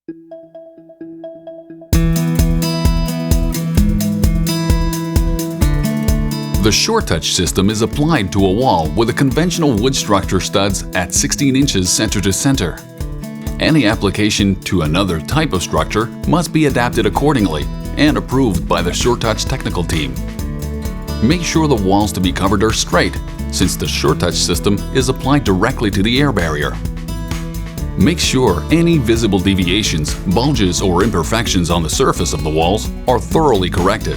The Suretouch system is applied to a wall with a conventional wood structure studs at 16 inches center to center. Any application to another type of structure must be adapted accordingly and approved by the Suretouch technical team. Make sure the walls to be covered are straight, since the Suretouch system is applied directly to the air barrier. Make sure any visible deviations, bulges, or imperfections on the surface of the walls are thoroughly corrected.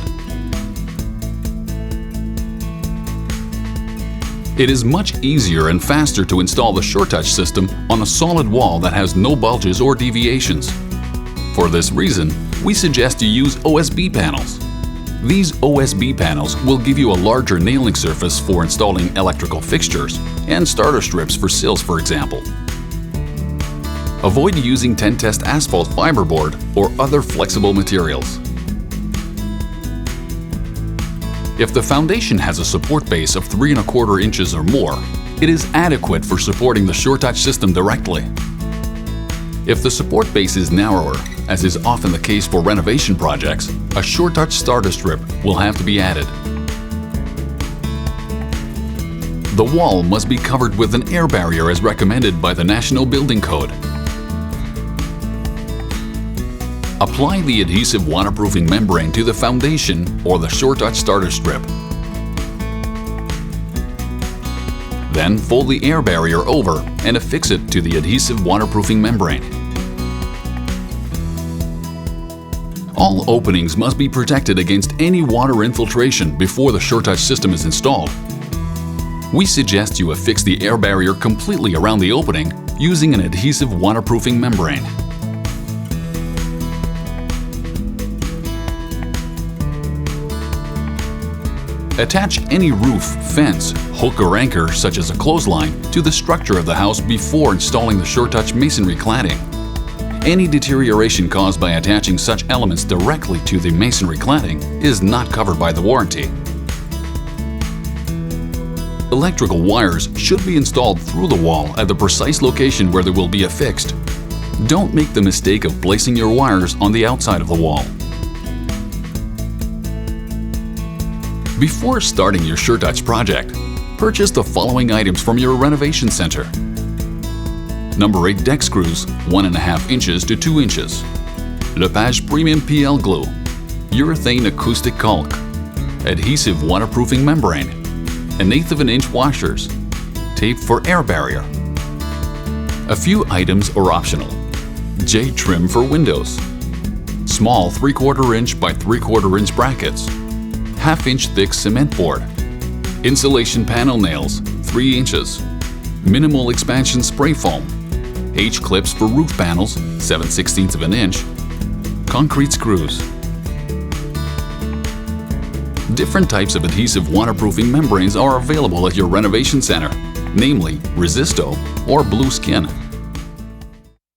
It is much easier and faster to install the Suretouch system on a solid wall that has no bulges or deviations. For this reason, we suggest you use OSB panels. These OSB panels will give you a larger nailing surface for installing electrical fixtures and starter strips for sills, for example. Avoid using 10 test asphalt fiberboard or other flexible materials. If the foundation has a support base of 3¼ inches or more, it is adequate for supporting the Suretouch system directly. If the support base is narrower, as is often the case for renovation projects, a Suretouch starter strip will have to be added. The wall must be covered with an air barrier as recommended by the National Building Code. Apply the adhesive waterproofing membrane to the foundation or the Suretouch starter strip. Then fold the air barrier over and affix it to the adhesive waterproofing membrane. All openings must be protected against any water infiltration before the Suretouch system is installed. We suggest you affix the air barrier completely around the opening using an adhesive waterproofing membrane. Attach any roof, fence, hook or anchor, such as a clothesline, to the structure of the house before installing the Suretouch masonry cladding. Any deterioration caused by attaching such elements directly to the masonry cladding is not covered by the warranty. Electrical wires should be installed through the wall at the precise location where they will be affixed. Don't make the mistake of placing your wires on the outside of the wall. Before starting your Suretouch project, purchase the following items from your renovation center. Number 8 deck screws, 1½ inches to 2 inches. Lepage Premium PL Glue. Urethane acoustic caulk. Adhesive waterproofing membrane. 1/8 inch washers. Tape for air barrier. A few items are optional. J trim for windows. Small 3¼ inch by 3¼ inch brackets. 1/2 inch thick cement board. Insulation panel nails, 3 inches. Minimal expansion spray foam. H-clips for roof panels, 7/16 inch. Concrete screws. Different types of adhesive waterproofing membranes are available at your renovation center, namely Resisto or Blue Skin.